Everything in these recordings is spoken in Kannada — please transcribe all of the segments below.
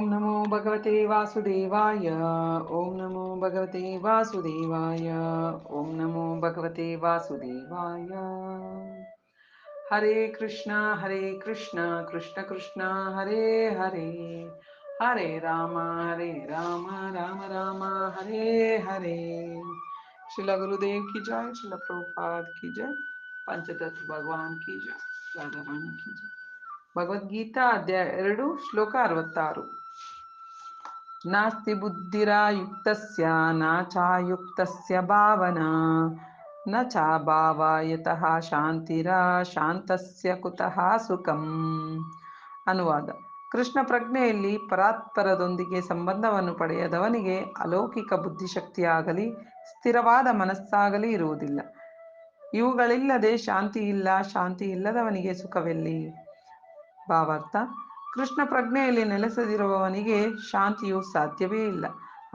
ಓಂ ನಮೋ ಭಗವತೆ ವಾಸುದೇವಾಯ. ಓಂ ನಮೋ ಭಗವತೆ ವಾಸುದೇವಾಯ. ಓಂ ನಮೋ ಭಗವತೆ ವಾಸುದೇವಾಯ. ಹರೇ ಕೃಷ್ಣ ಕೃಷ್ಣ ಕೃಷ್ಣ ಹರೇ ಹರೇ, ಹರೇ ರಾಮ ರಾಮ ರಾಮ ಹರೇ ಹರೇ. ಶ್ರೀಲ ಗುರುದೇವ್ ಕಿ ಜಯ, ಶ್ರೀಲ ಪ್ರಭುಪಾದ್ ಕಿ ಜಯ, ಪಂಚತತ್ವ ಭಗವಾನ್ ಕಿ ಜಯ, ರಾಧಾರಾಣಿ ಕಿ ಜಯ. ಭಗವದ್ಗೀತಾ ಅಧ್ಯಾಯ 2 ಶ್ಲೋಕ 66. ನಾಸ್ತಿ ಬುದ್ಧಿರಾಯುಕ್ತಸ್ಯ ನ ಚಾಯುಕ್ತಸ್ಯ ಭಾವನಾ ನ ಚಾಭಾವಾಯತಃ ಶಾಂತಿರ ಶಾಂತಸ್ಯ ಕುತಃ ಸುಖಂ. ಅನುವಾದ: ಕೃಷ್ಣ ಪ್ರಜ್ಞೆಯಲ್ಲಿ ಪರಾತ್ಪರದೊಂದಿಗೆ ಸಂಬಂಧವನ್ನು ಪಡೆಯದವನಿಗೆ ಅಲೌಕಿಕ ಬುದ್ಧಿಶಕ್ತಿಯಾಗಲಿ ಸ್ಥಿರವಾದ ಮನಸ್ಸಾಗಲಿ ಇರುವುದಿಲ್ಲ. ಇವುಗಳಿಲ್ಲದೆ ಶಾಂತಿ ಇಲ್ಲ, ಶಾಂತಿ ಇಲ್ಲದವನಿಗೆ ಸುಖವೆಲ್ಲಿ? ಭಾವಾರ್ಥ: ಕೃಷ್ಣ ಪ್ರಜ್ಞೆಯಲ್ಲಿ ನೆಲೆಸದಿರುವವನಿಗೆ ಶಾಂತಿಯು ಸಾಧ್ಯವೇ ಇಲ್ಲ.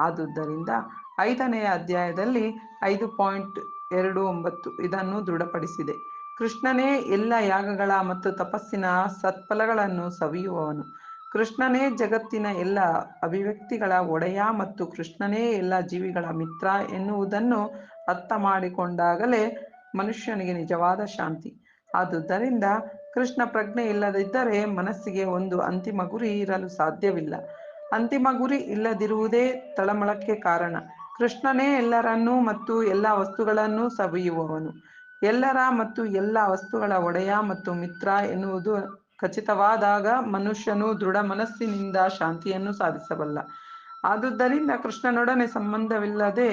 ಆದುದರಿಂದ 5ನೆಯ ಅಧ್ಯಾಯದಲ್ಲಿ 5.29 ಇದನ್ನು ದೃಢಪಡಿಸಿದೆ. ಕೃಷ್ಣನೇ ಎಲ್ಲ ಯಾಗಗಳ ಮತ್ತು ತಪಸ್ಸಿನ ಸತ್ಫಲಗಳನ್ನು ಸವಿಯುವವನು. ಕೃಷ್ಣನೇ ಜಗತ್ತಿನ ಎಲ್ಲ ಅಭಿವ್ಯಕ್ತಿಗಳ ಒಡೆಯ ಮತ್ತು ಕೃಷ್ಣನೇ ಎಲ್ಲ ಜೀವಿಗಳ ಮಿತ್ರ ಎನ್ನುವುದನ್ನು ಅರ್ಥ ಮಾಡಿಕೊಂಡಾಗಲೇ ಮನುಷ್ಯನಿಗೆ ನಿಜವಾದ ಶಾಂತಿ. ಆದುದರಿಂದ ಕೃಷ್ಣ ಪ್ರಜ್ಞೆ ಇಲ್ಲದಿದ್ದರೆ ಮನಸ್ಸಿಗೆ ಒಂದು ಅಂತಿಮ ಗುರಿ ಇರಲು ಸಾಧ್ಯವಿಲ್ಲ. ಅಂತಿಮ ಗುರಿ ಇಲ್ಲದಿರುವುದೇ ತಳಮಳಕ್ಕೆ ಕಾರಣ. ಕೃಷ್ಣನೇ ಎಲ್ಲರನ್ನೂ ಮತ್ತು ಎಲ್ಲ ವಸ್ತುಗಳನ್ನೂ ಸವಿಯುವವನು. ಎಲ್ಲರ ಮತ್ತು ಎಲ್ಲ ವಸ್ತುಗಳ ಒಡೆಯ ಮತ್ತು ಮಿತ್ರ ಎನ್ನುವುದು ಖಚಿತವಾದಾಗ ಮನುಷ್ಯನು ದೃಢ ಮನಸ್ಸಿನಿಂದ ಶಾಂತಿಯನ್ನು ಸಾಧಿಸಬಲ್ಲ. ಆದುದರಿಂದ ಕೃಷ್ಣನೊಡನೆ ಸಂಬಂಧವಿಲ್ಲದೆ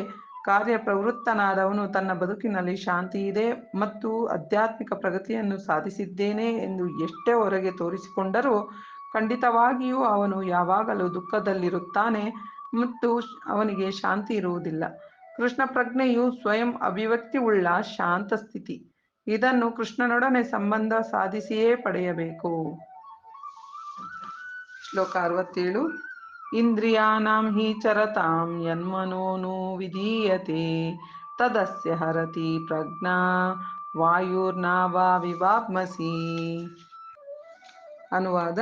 ಕಾರ್ಯಪ್ರವೃತ್ತನಾದವನು ತನ್ನ ಬದುಕಿನಲ್ಲಿ ಶಾಂತಿಯಿದೆ ಮತ್ತು ಆಧ್ಯಾತ್ಮಿಕ ಪ್ರಗತಿಯನ್ನು ಸಾಧಿಸಿದ್ದೇನೆ ಎಂದು ಎಷ್ಟೇ ಹೊರಗೆ ತೋರಿಸಿಕೊಂಡರೂ ಖಂಡಿತವಾಗಿಯೂ ಅವನು ಯಾವಾಗಲೂ ದುಃಖದಲ್ಲಿರುತ್ತಾನೆ ಮತ್ತು ಅವನಿಗೆ ಶಾಂತಿ ಇರುವುದಿಲ್ಲ. ಕೃಷ್ಣ ಪ್ರಜ್ಞೆಯು ಸ್ವಯಂ ಅಭಿವ್ಯಕ್ತಿಯುಳ್ಳ ಶಾಂತ ಸ್ಥಿತಿ. ಇದನ್ನು ಕೃಷ್ಣನೊಡನೆ ಸಂಬಂಧ ಸಾಧಿಸಿಯೇ ಪಡೆಯಬೇಕು. ಶ್ಲೋಕ 67. ಇಂದ್ರಿಯಾಣಾಂ ಹಿ ಚರತಾಂ ಯನ್ಮನೋನು ವಿಧೀಯತೆ ತದಸ್ಯ ಹರತಿ ಪ್ರಜ್ಞಾ ವಾಯುರ್ನಾವಾ ವಿವಾಪ್ಮಸಿ. ಅನುವಾದ: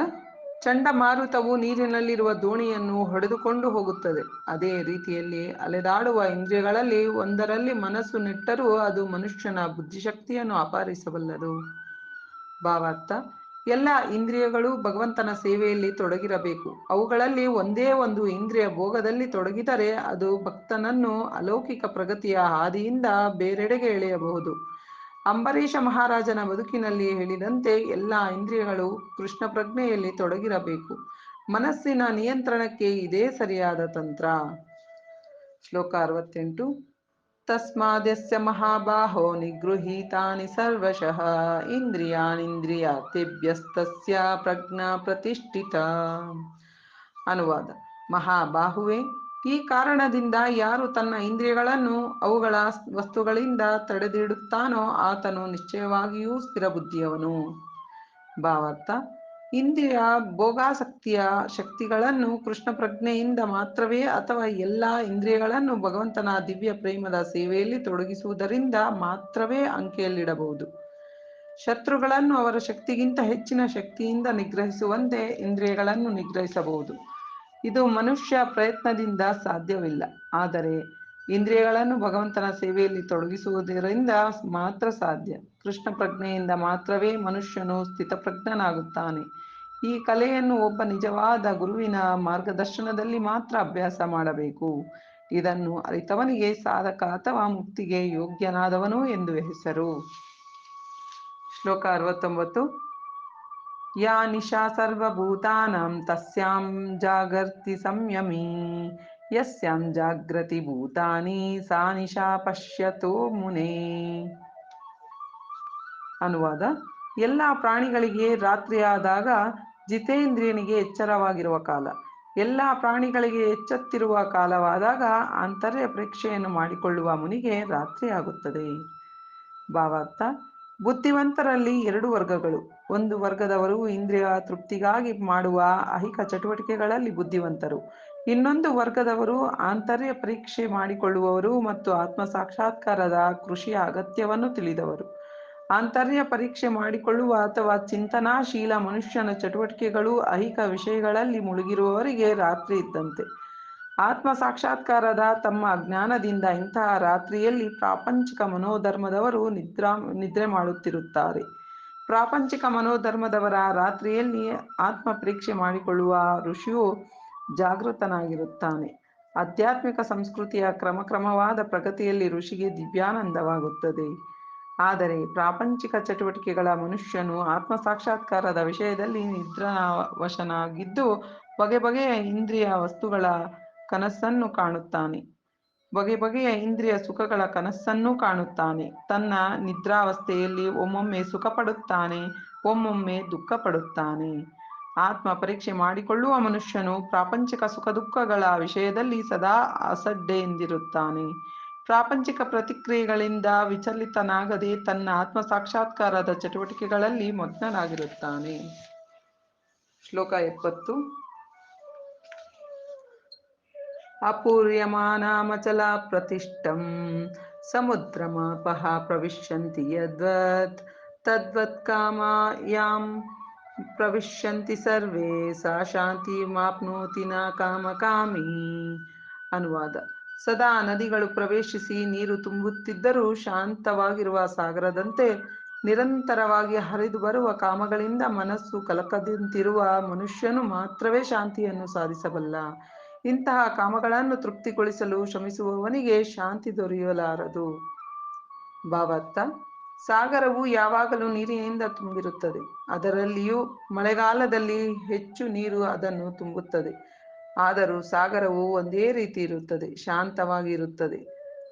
ಚಂಡಮಾರುತವು ನೀರಿನಲ್ಲಿರುವ ದೋಣಿಯನ್ನು ಹೊಡೆದುಕೊಂಡು ಹೋಗುತ್ತದೆ. ಅದೇ ರೀತಿಯಲ್ಲಿ ಅಲೆದಾಡುವ ಇಂದ್ರಿಯಗಳಲ್ಲಿ ಒಂದರಲ್ಲಿ ಮನಸ್ಸು ನೆಟ್ಟರೂ ಅದು ಮನುಷ್ಯನ ಬುದ್ಧಿಶಕ್ತಿಯನ್ನು ಅಪಹರಿಸಬಲ್ಲದು. ಭಾವಾರ್ಥ: ಎಲ್ಲ ಇಂದ್ರಿಯಗಳು ಭಗವಂತನ ಸೇವೆಯಲ್ಲಿ ತೊಡಗಿರಬೇಕು. ಅವುಗಳಲ್ಲಿ ಒಂದೇ ಒಂದು ಇಂದ್ರಿಯ ಭೋಗದಲ್ಲಿ ತೊಡಗಿದರೆ ಅದು ಭಕ್ತನನ್ನು ಅಲೌಕಿಕ ಪ್ರಗತಿಯ ಹಾದಿಯಿಂದ ಬೇರೆಡೆಗೆ ಎಳೆಯಬಹುದು. ಅಂಬರೀಷ ಮಹಾರಾಜನ ಬದುಕಿನಲ್ಲಿ ಹೇಳಿದಂತೆ ಎಲ್ಲ ಇಂದ್ರಿಯಗಳು ಕೃಷ್ಣ ಪ್ರಜ್ಞೆಯಲ್ಲಿ ತೊಡಗಿರಬೇಕು. ಮನಸ್ಸಿನ ನಿಯಂತ್ರಣಕ್ಕೆ ಇದೇ ಸರಿಯಾದ ತಂತ್ರ. ಶ್ಲೋಕ 68. ತಸ್ಮಾದ್ಯಸ್ಯ ಮಹಾಬಾಹೋ ನಿಗೃಹೀತಾನಿ ಸರ್ವಶಃ ಇಂದ್ರಿಯಾಣೀಂದ್ರಿಯಾರ್ಥೇಭ್ಯಸ್ತಸ್ಯ ಪ್ರಜ್ಞಾ ಪ್ರತಿಷ್ಠಿತಾ. ಅನುವಾದ: ಮಹಾಬಾಹುವೆ, ಈ ಕಾರಣದಿಂದ ಯಾರು ತನ್ನ ಇಂದ್ರಿಯಗಳನ್ನು ಅವುಗಳ ವಸ್ತುಗಳಿಂದ ತಡೆದಿಡುತ್ತಾನೋ ಆತನು ನಿಶ್ಚಯವಾಗಿಯೂ ಸ್ಥಿರಬುದ್ಧಿಯವನು. ಭಾವಾರ್ಥ: ಇಂದ್ರಿಯ ಭೋಗಾಸಕ್ತಿಯ ಶಕ್ತಿಗಳನ್ನು ಕೃಷ್ಣ ಪ್ರಜ್ಞೆಯಿಂದ ಮಾತ್ರವೇ ಅಥವಾ ಎಲ್ಲ ಇಂದ್ರಿಯಗಳನ್ನು ಭಗವಂತನ ದಿವ್ಯ ಪ್ರೇಮದ ಸೇವೆಯಲ್ಲಿ ತೊಡಗಿಸುವುದರಿಂದ ಮಾತ್ರವೇ ಅಂಕೆಯಲ್ಲಿಡಬಹುದು. ಶತ್ರುಗಳನ್ನು ಅವರ ಶಕ್ತಿಗಿಂತ ಹೆಚ್ಚಿನ ಶಕ್ತಿಯಿಂದ ನಿಗ್ರಹಿಸುವಂತೆ ಇಂದ್ರಿಯಗಳನ್ನು ನಿಗ್ರಹಿಸಬಹುದು. ಇದು ಮನುಷ್ಯ ಪ್ರಯತ್ನದಿಂದ ಸಾಧ್ಯವಿಲ್ಲ. ಆದರೆ ಇಂದ್ರಿಯಗಳನ್ನು ಭಗವಂತನ ಸೇವೆಯಲ್ಲಿ ತೊಡಗಿಸುವುದರಿಂದ ಮಾತ್ರ ಸಾಧ್ಯ. ಕೃಷ್ಣ ಪ್ರಜ್ಞೆಯಿಂದ ಮಾತ್ರವೇ ಮನುಷ್ಯನು ಸ್ಥಿತಪ್ರಜ್ಞನಾಗುತ್ತಾನೆ. ಈ ಕಲೆಯನ್ನು ಒಬ್ಬ ನಿಜವಾದ ಗುರುವಿನ ಮಾರ್ಗದರ್ಶನದಲ್ಲಿ ಮಾತ್ರ ಅಭ್ಯಾಸ ಮಾಡಬೇಕು. ಇದನ್ನು ಅರಿತವನಿಗೆ ಸಾಧಕ ಅಥವಾ ಮುಕ್ತಿಗೆ ಯೋಗ್ಯನಾದವನು ಎಂದು ಹೆಸರು. ಶ್ಲೋಕ 69. ಯಾ ನಿಶಾ ಸರ್ವಭೂತಾನಾಂ ತಸ್ಯಾಂ ಜಾಗರ್ತಿ ಸಂಯಮೀ ಯಸ್ಯಾಂ ಜಾಗ್ರತಿ ಭೂತಾನಿ ಸಾ ನಿಶಾ ಪಶ್ಯತೋ ಮುನೇ. ಅನುವಾದ: ಎಲ್ಲ ಪ್ರಾಣಿಗಳಿಗೆ ರಾತ್ರಿಯಾದಾಗ ಜಿತೇಂದ್ರಿಯನಿಗೆ ಎಚ್ಚರವಾಗಿರುವ ಕಾಲ. ಎಲ್ಲ ಪ್ರಾಣಿಗಳಿಗೆ ಎಚ್ಚೆತ್ತಿರುವ ಕಾಲವಾದಾಗ ಆಂತರ್ಯ ಪರೀಕ್ಷೆಯನ್ನು ಮಾಡಿಕೊಳ್ಳುವ ಮುನಿಗೆ ರಾತ್ರಿಯಾಗುತ್ತದೆ. ಭಾವಾರ್ಥ: ಬುದ್ಧಿವಂತರಲ್ಲಿ 2 ವರ್ಗಗಳು. ಒಂದು ವರ್ಗದವರು ಇಂದ್ರಿಯ ತೃಪ್ತಿಗಾಗಿ ಮಾಡುವ ಐಹಿಕ ಚಟುವಟಿಕೆಗಳಲ್ಲಿ ಬುದ್ಧಿವಂತರು. ಇನ್ನೊಂದು ವರ್ಗದವರು ಆಂತರ್ಯ ಪರೀಕ್ಷೆ ಮಾಡಿಕೊಳ್ಳುವವರು ಮತ್ತು ಆತ್ಮ ಸಾಕ್ಷಾತ್ಕಾರದ ಕೃಷಿಯ ಅಗತ್ಯವನ್ನು ತಿಳಿದವರು. ಆಂತರ್ಯ ಪರೀಕ್ಷೆ ಮಾಡಿಕೊಳ್ಳುವ ಅಥವಾ ಚಿಂತನಾಶೀಲ ಮನುಷ್ಯನ ಚಟುವಟಿಕೆಗಳು ಐಹಿಕ ವಿಷಯಗಳಲ್ಲಿ ಮುಳುಗಿರುವವರಿಗೆ ರಾತ್ರಿ ಇದ್ದಂತೆ. ಆತ್ಮ ಸಾಕ್ಷಾತ್ಕಾರದ ತಮ್ಮ ಅಜ್ಞಾನದಿಂದ ಇಂತಹ ರಾತ್ರಿಯಲ್ಲಿ ಪ್ರಾಪಂಚಿಕ ಮನೋಧರ್ಮದವರು ನಿದ್ರೆ ಮಾಡುತ್ತಿರುತ್ತಾರೆ. ಪ್ರಾಪಂಚಿಕ ಮನೋಧರ್ಮದವರ ರಾತ್ರಿಯಲ್ಲಿ ಆತ್ಮ ಪರೀಕ್ಷೆ ಮಾಡಿಕೊಳ್ಳುವ ಋಷಿಯು ಜಾಗೃತನಾಗಿರುತ್ತಾನೆ. ಆಧ್ಯಾತ್ಮಿಕ ಸಂಸ್ಕೃತಿಯ ಕ್ರಮವಾದ ಪ್ರಗತಿಯಲ್ಲಿ ಋಷಿಗೆ ದಿವ್ಯಾನಂದವಾಗುತ್ತದೆ. ಆದರೆ ಪ್ರಾಪಂಚಿಕ ಚಟುವಟಿಕೆಗಳ ಮನುಷ್ಯನು ಆತ್ಮ ಸಾಕ್ಷಾತ್ಕಾರದ ವಿಷಯದಲ್ಲಿ ನಿದ್ರಾವಶನಾಗಿದ್ದು ಬಗೆಯ ಇಂದ್ರಿಯ ವಸ್ತುಗಳ ಕನಸನ್ನು ಕಾಣುತ್ತಾನೆ. ಬಗೆಯ ಇಂದ್ರಿಯ ಸುಖಗಳ ಕನಸನ್ನು ಕಾಣುತ್ತಾನೆ. ತನ್ನ ನಿದ್ರಾವಸ್ಥೆಯಲ್ಲಿ ಒಮ್ಮೊಮ್ಮೆ ಸುಖ ಪಡುತ್ತಾನೆ, ಒಮ್ಮೊಮ್ಮೆ ದುಃಖ ಪಡುತ್ತಾನೆ. ಆತ್ಮ ಪರೀಕ್ಷೆ ಮಾಡಿಕೊಳ್ಳುವ ಮನುಷ್ಯನು ಪ್ರಾಪಂಚಿಕ ಸುಖ ದುಃಖಗಳ ವಿಷಯದಲ್ಲಿ ಸದಾ ಅಸಡ್ಡೆಯಿಂದಿರುತ್ತಾನೆ. ಪ್ರಾಪಂಚಿಕ ಪ್ರತಿಕ್ರಿಯೆಗಳಿಂದ ವಿಚಲಿತನಾಗದೆ ತನ್ನ ಆತ್ಮ ಸಾಕ್ಷಾತ್ಕಾರದ ಚಟುವಟಿಕೆಗಳಲ್ಲಿ ಮಗ್ನನಾಗಿರುತ್ತಾನೆ. ಶ್ಲೋಕ 70. ಅಪೂರ್ಯಮಾನಮಚಲ ಪ್ರತಿಷ್ಠಂ ಸಮುದ್ರಮಾಪಃ ಪ್ರವಿಶಂತಿ ಯದ್ವತ್ ತದ್ವತ್ ಕಾಮಾಯಾಂ ಪ್ರವಿಶಂತಿ ಸರ್ವೇ ಸಾ ಶಾಂತಿಮಾಪ್ನೋತಿ ನ ಕಾಮಕಾಮಿ. ಅನುವಾದ: ಸದಾ ನದಿಗಳು ಪ್ರವೇಶಿಸಿ ನೀರು ತುಂಬುತ್ತಿದ್ದರೂ ಶಾಂತವಾಗಿರುವ ಸಾಗರದಂತೆ ನಿರಂತರವಾಗಿ ಹರಿದು ಬರುವ ಕಾಮಗಳಿಂದ ಮನಸ್ಸು ಕಲಕದಂತಿರುವ ಮನುಷ್ಯನು ಮಾತ್ರವೇ ಶಾಂತಿಯನ್ನು ಸಾಧಿಸಬಲ್ಲ. ಇಂತಹ ಕಾಮಗಳನ್ನು ತೃಪ್ತಿಗೊಳಿಸಲು ಶ್ರಮಿಸುವವನಿಗೆ ಶಾಂತಿ ದೊರೆಯಲಾರದು. ಭಾವಾರ್ಥ: ಸಾಗರವು ಯಾವಾಗಲೂ ನೀರಿನಿಂದ ತುಂಬಿರುತ್ತದೆ. ಅದರಲ್ಲಿಯೂ ಮಳೆಗಾಲದಲ್ಲಿ ಹೆಚ್ಚು ನೀರು ಅದನ್ನು ತುಂಬುತ್ತದೆ. ಆದರೂ ಸಾಗರವು ಒಂದೇ ರೀತಿ ಇರುತ್ತದೆ, ಶಾಂತವಾಗಿ ಇರುತ್ತದೆ.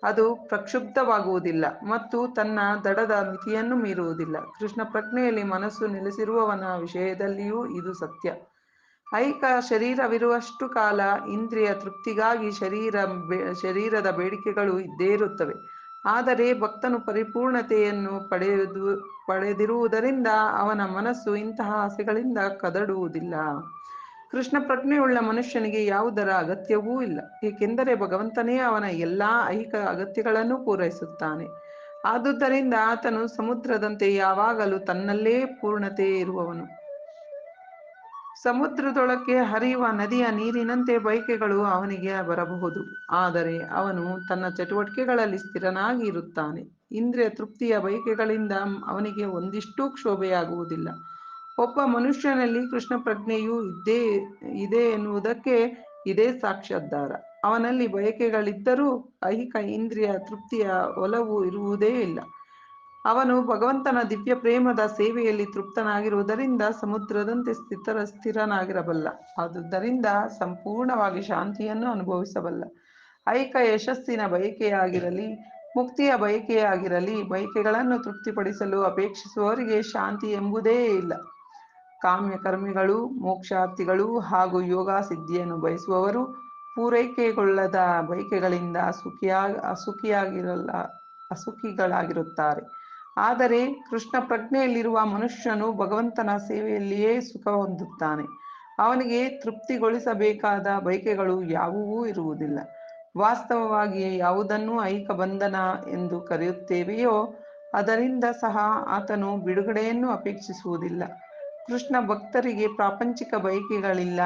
ಅದು ಪ್ರಕ್ಷುಬ್ಧವಾಗುವುದಿಲ್ಲ ಮತ್ತು ತನ್ನ ದಡದ ಮಿತಿಯನ್ನು ಮೀರುವುದಿಲ್ಲ. ಕೃಷ್ಣ ಪ್ರಜ್ಞೆಯಲ್ಲಿ ಮನಸ್ಸು ನೆಲೆಸಿರುವವನ ವಿಷಯದಲ್ಲಿಯೂ ಇದು ಸತ್ಯ. ಐಹಿಕ ಶರೀರವಿರುವಷ್ಟು ಕಾಲ ಇಂದ್ರಿಯ ತೃಪ್ತಿಗಾಗಿ ಶರೀರದ ಬೇಡಿಕೆಗಳು ಇದ್ದೇ ಇರುತ್ತವೆ. ಆದರೆ ಭಕ್ತನು ಪರಿಪೂರ್ಣತೆಯನ್ನು ಪಡೆದಿರುವುದರಿಂದ ಅವನ ಮನಸ್ಸು ಇಂತಹ ಆಸೆಗಳಿಂದ ಕದಡುವುದಿಲ್ಲ. ಕೃಷ್ಣ ಪ್ರಜ್ಞೆಯುಳ್ಳ ಮನುಷ್ಯನಿಗೆ ಯಾವುದರ ಅಗತ್ಯವೂ ಇಲ್ಲ, ಏಕೆಂದರೆ ಭಗವಂತನೇ ಅವನ ಎಲ್ಲಾ ಐಹಿಕ ಅಗತ್ಯಗಳನ್ನು ಪೂರೈಸುತ್ತಾನೆ. ಆದುದರಿಂದ ಆತನು ಸಮುದ್ರದಂತೆ ಯಾವಾಗಲೂ ತನ್ನಲ್ಲೇ ಪೂರ್ಣತೆ ಇರುವವನು. ಸಮುದ್ರದೊಳಕ್ಕೆ ಹರಿಯುವ ನದಿಯ ನೀರಿನಂತೆ ಬಯಕೆಗಳು ಅವನಿಗೆ ಬರಬಹುದು, ಆದರೆ ಅವನು ತನ್ನ ಚಟುವಟಿಕೆಗಳಲ್ಲಿ ಸ್ಥಿರನಾಗಿ ಇರುತ್ತಾನೆ. ಇಂದ್ರಿಯ ತೃಪ್ತಿಯ ಬಯಕೆಗಳಿಂದ ಅವನಿಗೆ ಒಂದಿಷ್ಟೂ ಕ್ಷೋಭೆಯಾಗುವುದಿಲ್ಲ. ಒಬ್ಬ ಮನುಷ್ಯನಲ್ಲಿ ಕೃಷ್ಣ ಪ್ರಜ್ಞೆಯೂ ಇದೆ ಎನ್ನುವುದಕ್ಕೆ ಇದೇ ಸಾಕ್ಷ್ಯಾಧಾರ. ಅವನಲ್ಲಿ ಬಯಕೆಗಳಿದ್ದರೂ ಐಹಿಕ ಇಂದ್ರಿಯ ತೃಪ್ತಿಯ ಒಲವು ಇರುವುದೇ ಇಲ್ಲ. ಅವನು ಭಗವಂತನ ದಿವ್ಯ ಪ್ರೇಮದ ಸೇವೆಯಲ್ಲಿ ತೃಪ್ತನಾಗಿರುವುದರಿಂದ ಸಮುದ್ರದಂತೆ ಸ್ಥಿರನಾಗಿರಬಲ್ಲ. ಆದುದರಿಂದ ಸಂಪೂರ್ಣವಾಗಿ ಶಾಂತಿಯನ್ನು ಅನುಭವಿಸಬಲ್ಲ. ಐಹಿಕ ಯಶಸ್ಸಿನ ಬಯಕೆಯಾಗಿರಲಿ, ಮುಕ್ತಿಯ ಬಯಕೆಯಾಗಿರಲಿ, ಬಯಕೆಗಳನ್ನು ತೃಪ್ತಿಪಡಿಸಲು ಅಪೇಕ್ಷಿಸುವವರಿಗೆ ಶಾಂತಿ ಎಂಬುದೇ ಇಲ್ಲ. ಕಾಮ್ಯ ಕರ್ಮಿಗಳು, ಮೋಕ್ಷಾರ್ಥಿಗಳು ಹಾಗೂ ಯೋಗ ಸಿದ್ಧಿಯನ್ನು ಬಯಸುವವರು ಪೂರೈಕೆಗೊಳ್ಳದ ಬಯಕೆಗಳಿಂದ ಅಸುಖಿಗಳಾಗಿರುತ್ತಾರೆ. ಆದರೆ ಕೃಷ್ಣ ಪ್ರಜ್ಞೆಯಲ್ಲಿರುವ ಮನುಷ್ಯನು ಭಗವಂತನ ಸೇವೆಯಲ್ಲಿಯೇ ಸುಖ ಹೊಂದುತ್ತಾನೆ. ಅವನಿಗೆ ತೃಪ್ತಿಗೊಳಿಸಬೇಕಾದ ಬಯಕೆಗಳು ಯಾವುವೂ ಇರುವುದಿಲ್ಲ. ವಾಸ್ತವವಾಗಿ ಯಾವುದನ್ನು ಐಹಿಕ ಬಂಧನ ಎಂದು ಕರೆಯುತ್ತೇವೆಯೋ ಅದರಿಂದ ಸಹ ಆತನು ಬಿಡುಗಡೆಯನ್ನು ಅಪೇಕ್ಷಿಸುವುದಿಲ್ಲ. ಕೃಷ್ಣ ಭಕ್ತರಿಗೆ ಪ್ರಾಪಂಚಿಕ ಬಯಕೆಗಳಿಲ್ಲ,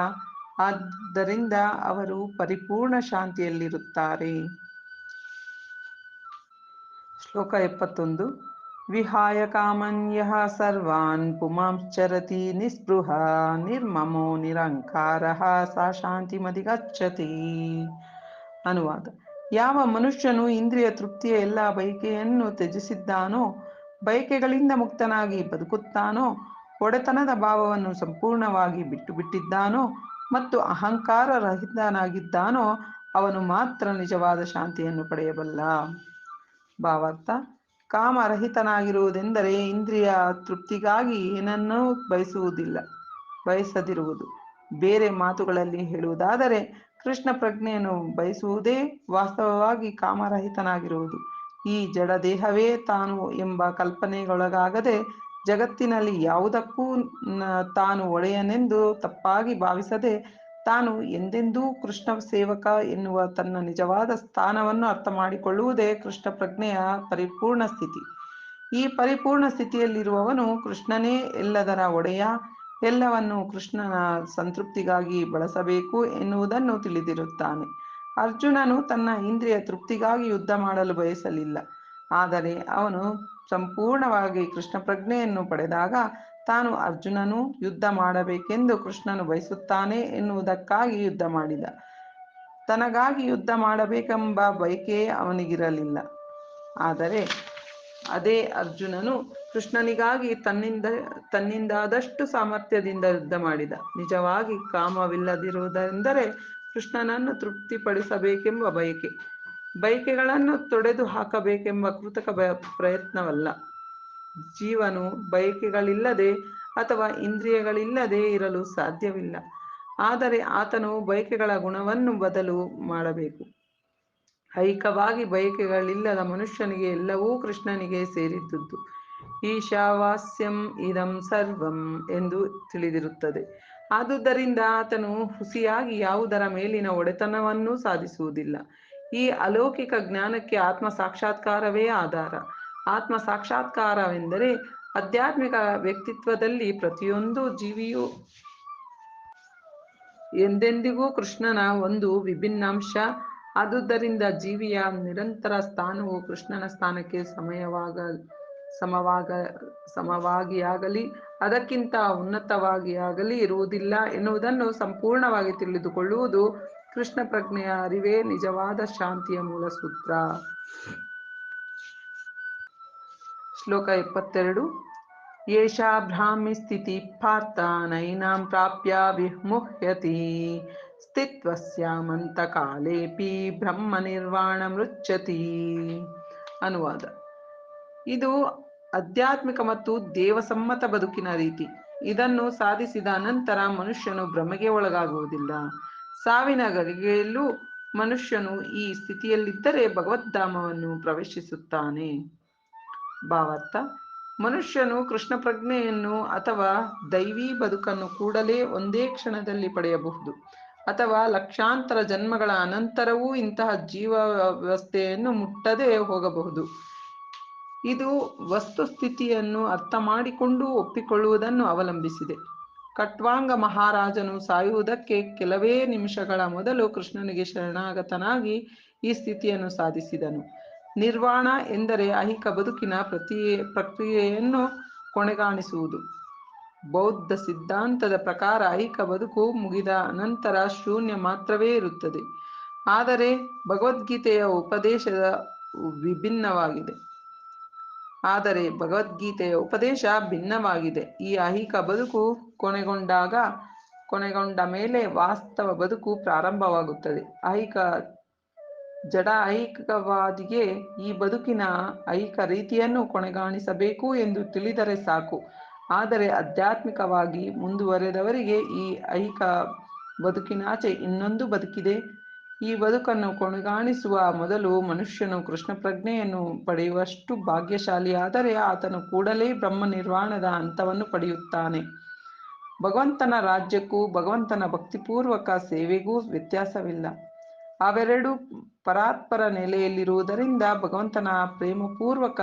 ಆದ್ದರಿಂದ ಅವರು ಪರಿಪೂರ್ಣ ಶಾಂತಿಯಲ್ಲಿರುತ್ತಾರೆ. ಶ್ಲೋಕ 71. ವಿಹಾಯ ಕಾಮನ್ಯಃ ಸರ್ವಾನ್ ಪುಮಾಂಶ್ಚರತಿ ನಿಸ್ಪೃಹ ನಿರ್ಮಮೋ ನಿರಂಕಾರಃ ಸಾ ಶಾಂತಿಮಧಿಗಚ್ಚತಿ. ಅನುವಾದ: ಯಾವ ಮನುಷ್ಯನು ಇಂದ್ರಿಯ ತೃಪ್ತಿಯ ಎಲ್ಲ ಬಯಕೆಯನ್ನು ತ್ಯಜಿಸಿದ್ದಾನೋ, ಬಯಕೆಗಳಿಂದ ಮುಕ್ತನಾಗಿ ಬದುಕುತ್ತಾನೋ, ಒಡೆತನದ ಭಾವವನ್ನು ಸಂಪೂರ್ಣವಾಗಿ ಬಿಟ್ಟಿದ್ದಾನೋ ಮತ್ತು ಅಹಂಕಾರ ರಹಿತನಾಗಿದ್ದಾನೋ ಅವನು ಮಾತ್ರ ನಿಜವಾದ ಶಾಂತಿಯನ್ನು ಪಡೆಯಬಲ್ಲ. ಭಾವಾರ್ಥ: ಕಾಮರಹಿತನಾಗಿರುವುದೆಂದರೆ ಇಂದ್ರಿಯ ತೃಪ್ತಿಗಾಗಿ ಏನನ್ನೂ ಬಯಸದಿರುವುದು. ಬೇರೆ ಮಾತುಗಳಲ್ಲಿ ಹೇಳುವುದಾದರೆ ಕೃಷ್ಣ ಪ್ರಜ್ಞೆಯನ್ನು ಬಯಸುವುದೇ ವಾಸ್ತವವಾಗಿ ಕಾಮರಹಿತನಾಗಿರುವುದು. ಈ ಜಡದೇಹವೇ ತಾನು ಎಂಬ ಕಲ್ಪನೆಗೊಳಗಾಗದೆ ಜಗತ್ತಿನಲ್ಲಿ ಯಾವುದಕ್ಕೂ ತಾನು ಒಡೆಯನೆಂದು ತಪ್ಪಾಗಿ ಭಾವಿಸದೆ ತಾನು ಎಂದೆಂದೂ ಕೃಷ್ಣ ಸೇವಕ ಎನ್ನುವ ತನ್ನ ನಿಜವಾದ ಸ್ಥಾನವನ್ನು ಅರ್ಥ ಮಾಡಿಕೊಳ್ಳುವುದೇ ಕೃಷ್ಣ ಪ್ರಜ್ಞೆಯ ಪರಿಪೂರ್ಣ ಸ್ಥಿತಿ. ಈ ಪರಿಪೂರ್ಣ ಸ್ಥಿತಿಯಲ್ಲಿರುವವನು ಕೃಷ್ಣನೇ ಎಲ್ಲದರ ಒಡೆಯ, ಎಲ್ಲವನ್ನು ಕೃಷ್ಣನ ಸಂತೃಪ್ತಿಗಾಗಿ ಬಳಸಬೇಕು ಎನ್ನುವುದನ್ನು ತಿಳಿದಿರುತ್ತಾನೆ. ಅರ್ಜುನನು ತನ್ನ ಇಂದ್ರಿಯ ತೃಪ್ತಿಗಾಗಿ ಯುದ್ಧ ಮಾಡಲು ಬಯಸಲಿಲ್ಲ. ಆದರೆ ಅವನು ಸಂಪೂರ್ಣವಾಗಿ ಕೃಷ್ಣ ಪ್ರಜ್ಞೆಯನ್ನು ಪಡೆದಾಗ ತಾನು ಅರ್ಜುನನು ಯುದ್ಧ ಮಾಡಬೇಕೆಂದು ಕೃಷ್ಣನು ಬಯಸುತ್ತಾನೆ ಎನ್ನುವುದಕ್ಕಾಗಿ ಯುದ್ಧ ಮಾಡಿದ. ತನಗಾಗಿ ಯುದ್ಧ ಮಾಡಬೇಕೆಂಬ ಬಯಕೆಯೇ ಅವನಿಗಿರಲಿಲ್ಲ. ಆದರೆ ಅದೇ ಅರ್ಜುನನು ಕೃಷ್ಣನಿಗಾಗಿ ತನ್ನಿಂದಾದಷ್ಟು ಸಾಮರ್ಥ್ಯದಿಂದ ಯುದ್ಧ ಮಾಡಿದ. ನಿಜವಾಗಿ ಕಾಮವಿಲ್ಲದಿರುವುದೆಂದರೆ ಕೃಷ್ಣನನ್ನು ತೃಪ್ತಿಪಡಿಸಬೇಕೆಂಬ ಬಯಕೆಗಳನ್ನು ತೊಡೆದು ಹಾಕಬೇಕೆಂಬ ಕೃತಕ ಪ್ರಯತ್ನವಲ್ಲ. ಜೀವನು ಬಯಕೆಗಳಿಲ್ಲದೆ ಅಥವಾ ಇಂದ್ರಿಯಗಳಿಲ್ಲದೆ ಇರಲು ಸಾಧ್ಯವಿಲ್ಲ. ಆದರೆ ಆತನು ಬಯಕೆಗಳ ಗುಣವನ್ನು ಬದಲು ಮಾಡಬೇಕು. ಐಹಿಕವಾಗಿ ಬಯಕೆಗಳಿಲ್ಲದ ಮನುಷ್ಯನಿಗೆ ಎಲ್ಲವೂ ಕೃಷ್ಣನಿಗೆ ಸೇರಿದ್ದುದು. ಈಶಾವಾಸ್ಯಂ ಇದಂ ಸರ್ವಂ ಎಂದು ತಿಳಿದಿರುತ್ತದೆ. ಆದುದರಿಂದ ಆತನು ಹುಸಿಯಾಗಿ ಯಾವುದರ ಮೇಲಿನ ಒಡೆತನವನ್ನೂ ಸಾಧಿಸುವುದಿಲ್ಲ. ಈ ಅಲೌಕಿಕ ಜ್ಞಾನಕ್ಕೆ ಆತ್ಮ ಸಾಕ್ಷಾತ್ಕಾರವೇ ಆಧಾರ. ಆತ್ಮ ಸಾಕ್ಷಾತ್ಕಾರವೆಂದರೆ ಆಧ್ಯಾತ್ಮಿಕ ವ್ಯಕ್ತಿತ್ವದಲ್ಲಿ ಪ್ರತಿಯೊಂದು ಜೀವಿಯೂ ಎಂದೆಂದಿಗೂ ಕೃಷ್ಣನ ಒಂದು ವಿಭಿನ್ನಾಂಶ. ಆದುದರಿಂದ ಜೀವಿಯ ನಿರಂತರ ಸ್ಥಾನವು ಕೃಷ್ಣನ ಸ್ಥಾನಕ್ಕೆ ಸಮವಾಗಿಯಾಗಲಿ ಅದಕ್ಕಿಂತ ಉನ್ನತವಾಗಿಯಾಗಲಿ ಇರುವುದಿಲ್ಲ ಎನ್ನುವುದನ್ನು ಸಂಪೂರ್ಣವಾಗಿ ತಿಳಿದುಕೊಳ್ಳುವುದು ಕೃಷ್ಣ ಪ್ರಜ್ಞೆಯ ಅರಿವೇ ನಿಜವಾದ ಶಾಂತಿಯ ಮೂಲ ಸೂತ್ರ. ಶ್ಲೋಕ 72. ಏಷಾ ಬ್ರಾಹ್ಮಿ ಸ್ಥಿತಿ ಪಾರ್ಥ ನೈನಾಂ ಪ್ರಾಪ್ಯ ವಿಮುಹ್ಯತಿ ಸ್ಥಿತ್ವಸ್ಯಾಮಂತ ಕಾಲೇಪಿ ಬ್ರಹ್ಮ ನಿರ್ವಾಣ ಮೃಚ್ಯತಿ. ಅನುವಾದ: ಇದು ಆಧ್ಯಾತ್ಮಿಕ ಮತ್ತು ದೇವಸಮ್ಮತ ಬದುಕಿನ ರೀತಿ. ಇದನ್ನು ಸಾಧಿಸಿದ ನಂತರ ಮನುಷ್ಯನು ಭ್ರಮೆಗೆ ಒಳಗಾಗುವುದಿಲ್ಲ. ಸಾವಿನ ಗಳಿಗೆಯಲ್ಲೂ ಮನುಷ್ಯನು ಈ ಸ್ಥಿತಿಯಲ್ಲಿದ್ದರೆ ಭಗವದ್ಧಾಮವನ್ನು ಪ್ರವೇಶಿಸುತ್ತಾನೆ. ಭಾವಾರ್ಥ: ಮನುಷ್ಯನು ಕೃಷ್ಣ ಪ್ರಜ್ಞೆಯನ್ನು ಅಥವಾ ದೈವೀ ಬದುಕನ್ನು ಕೂಡಲೇ ಒಂದೇ ಕ್ಷಣದಲ್ಲಿ ಪಡೆಯಬಹುದು, ಅಥವಾ ಲಕ್ಷಾಂತರ ಜನ್ಮಗಳ ಅನಂತರವೂ ಇಂತಹ ಜೀವಾವಸ್ಥೆಯನ್ನು ಮುಟ್ಟದೆ ಹೋಗಬಹುದು. ಇದು ವಸ್ತುಸ್ಥಿತಿಯನ್ನು ಅರ್ಥ ಮಾಡಿಕೊಂಡು ಒಪ್ಪಿಕೊಳ್ಳುವುದನ್ನು ಅವಲಂಬಿಸಿದೆ. ಖಟ್ವಾಂಗ ಮಹಾರಾಜನು ಸಾಯುವುದಕ್ಕೆ ಕೆಲವೇ ನಿಮಿಷಗಳ ಮೊದಲು ಕೃಷ್ಣನಿಗೆ ಶರಣಾಗತನಾಗಿ ಈ ಸ್ಥಿತಿಯನ್ನು ಸಾಧಿಸಿದನು. ನಿರ್ವಾಣ ಎಂದರೆ ಐಹಿಕ ಬದುಕಿನ ಪ್ರಕ್ರಿಯೆಯನ್ನು ಕೊನೆಗಾಣಿಸುವುದು. ಬೌದ್ಧ ಸಿದ್ಧಾಂತದ ಪ್ರಕಾರ ಐಹಿಕ ಬದುಕು ಮುಗಿದ ಅನಂತರ ಶೂನ್ಯ ಮಾತ್ರವೇ ಇರುತ್ತದೆ. ಆದರೆ ಭಗವದ್ಗೀತೆಯ ಉಪದೇಶ ಭಿನ್ನವಾಗಿದೆ. ಈ ಐಹಿಕ ಬದುಕು ಕೊನೆಗೊಂಡ ಮೇಲೆ ವಾಸ್ತವ ಬದುಕು ಪ್ರಾರಂಭವಾಗುತ್ತದೆ. ಜಡ ಐಹಿಕವಾದಿಗೆ ಈ ಬದುಕಿನ ಐಹಿಕ ರೀತಿಯನ್ನು ಕೊನೆಗಾಣಿಸಬೇಕು ಎಂದು ತಿಳಿದರೆ ಸಾಕು. ಆದರೆ ಆಧ್ಯಾತ್ಮಿಕವಾಗಿ ಮುಂದುವರೆದವರಿಗೆ ಈ ಐಹಿಕ ಬದುಕಿನಾಚೆ ಇನ್ನೊಂದು ಬದುಕಿದೆ. ಈ ಬದುಕನ್ನು ಕೊನೆಗಾಣಿಸುವ ಮೊದಲು ಮನುಷ್ಯನು ಕೃಷ್ಣ ಪ್ರಜ್ಞೆಯನ್ನು ಪಡೆಯುವಷ್ಟು ಭಾಗ್ಯಶಾಲಿಯಾದರೆ ಆತನು ಕೂಡಲೇ ಬ್ರಹ್ಮ ನಿರ್ವಾಣದ ಹಂತವನ್ನು ಪಡೆಯುತ್ತಾನೆ. ಭಗವಂತನ ರಾಜ್ಯಕ್ಕೂ ಭಗವಂತನ ಭಕ್ತಿಪೂರ್ವಕ ಸೇವೆಗೂ ವ್ಯತ್ಯಾಸವಿಲ್ಲ. ಅವೆರಡೂ ಪರಾತ್ಪರ ನೆಲೆಯಲ್ಲಿರುವುದರಿಂದ ಭಗವಂತನ ಪ್ರೇಮಪೂರ್ವಕ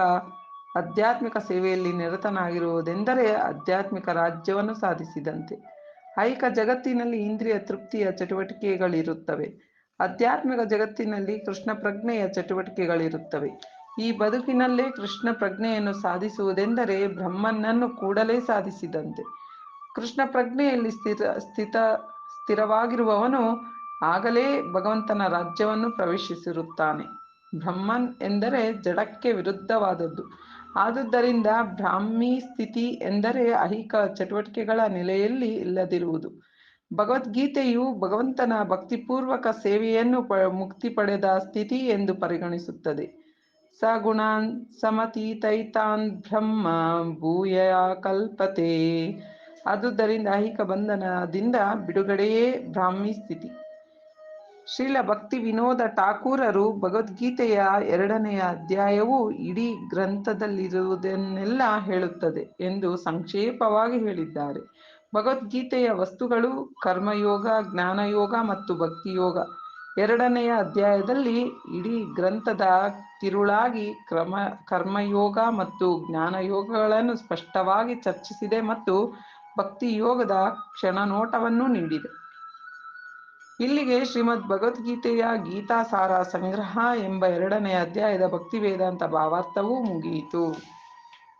ಆಧ್ಯಾತ್ಮಿಕ ಸೇವೆಯಲ್ಲಿ ನಿರತನಾಗಿರುವುದೆಂದರೆ ಆಧ್ಯಾತ್ಮಿಕ ರಾಜ್ಯವನ್ನು ಸಾಧಿಸಿದಂತೆ. ಐಹಿಕ ಜಗತ್ತಿನಲ್ಲಿ ಇಂದ್ರಿಯ ತೃಪ್ತಿಯ ಚಟುವಟಿಕೆಗಳಿರುತ್ತವೆ. ಆಧ್ಯಾತ್ಮಿಕ ಜಗತ್ತಿನಲ್ಲಿ ಕೃಷ್ಣ ಪ್ರಜ್ಞೆಯ ಚಟುವಟಿಕೆಗಳಿರುತ್ತವೆ. ಈ ಬದುಕಿನಲ್ಲೇ ಕೃಷ್ಣ ಪ್ರಜ್ಞೆಯನ್ನು ಸಾಧಿಸುವುದೆಂದರೆ ಬ್ರಹ್ಮನನ್ನು ಕೂಡಲೇ ಸಾಧಿಸಿದಂತೆ. ಕೃಷ್ಣ ಪ್ರಜ್ಞೆಯಲ್ಲಿ ಸ್ಥಿರವಾಗಿರುವವನು ಆಗಲೇ ಭಗವಂತನ ರಾಜ್ಯವನ್ನು ಪ್ರವೇಶಿಸಿರುತ್ತಾನೆ. ಬ್ರಹ್ಮನ್ ಎಂದರೆ ಜಡಕ್ಕೆ ವಿರುದ್ಧವಾದದ್ದು. ಆದುದರಿಂದ ಬ್ರಾಹ್ಮೀ ಸ್ಥಿತಿ ಎಂದರೆ ಐಹಿಕ ಚಟುವಟಿಕೆಗಳ ನೆಲೆಯಲ್ಲಿ ಇಲ್ಲದಿರುವುದು. ಭಗವದ್ಗೀತೆಯು ಭಗವಂತನ ಭಕ್ತಿಪೂರ್ವಕ ಸೇವೆಯನ್ನು ಮುಕ್ತಿ ಪಡೆದ ಸ್ಥಿತಿ ಎಂದು ಪರಿಗಣಿಸುತ್ತದೆ. ಸಗುಣಾನ್ ಸಮತೀತೈತಾನ್ ಬ್ರಹ್ಮ ಭೂಯ ಕಲ್ಪತೆ. ಆದುದರಿಂದ ಐಹಿಕ ಬಂಧನದಿಂದ ಬಿಡುಗಡೆಯೇ ಬ್ರಾಹ್ಮೀ ಸ್ಥಿತಿ. ಶ್ರೀಲ ಭಕ್ತಿ ವಿನೋದ ಠಾಕೂರರು ಭಗವದ್ಗೀತೆಯ 2ನೇ ಅಧ್ಯಾಯವು ಇಡೀ ಗ್ರಂಥದಲ್ಲಿರುವುದನ್ನೆಲ್ಲ ಹೇಳುತ್ತದೆ ಎಂದು ಸಂಕ್ಷೇಪವಾಗಿ ಹೇಳಿದ್ದಾರೆ. ಭಗವದ್ಗೀತೆಯ ವಸ್ತುಗಳು ಕರ್ಮಯೋಗ, ಜ್ಞಾನಯೋಗ ಮತ್ತು ಭಕ್ತಿಯೋಗ 2ನೆಯ ಅಧ್ಯಾಯದಲ್ಲಿ ಇಡೀ ಗ್ರಂಥದ ತಿರುಳಾಗಿ ಕರ್ಮಯೋಗ ಮತ್ತು ಜ್ಞಾನಯೋಗಗಳನ್ನು ಸ್ಪಷ್ಟವಾಗಿ ಚರ್ಚಿಸಿದೆ ಮತ್ತು ಭಕ್ತಿ ಯೋಗದ ಕ್ಷಣನೋಟವನ್ನು ನೀಡಿದೆ. ಇಲ್ಲಿಗೆ ಶ್ರೀಮದ್ ಭಗವದ್ಗೀತೆಯ ಗೀತಾಸಾರ ಸಂಗ್ರಹ ಎಂಬ 2ನೇ ಅಧ್ಯಾಯದ ಭಕ್ತಿ ವೇದಾಂತ ಭಾವಾರ್ಥವೂ ಮುಗಿಯಿತು.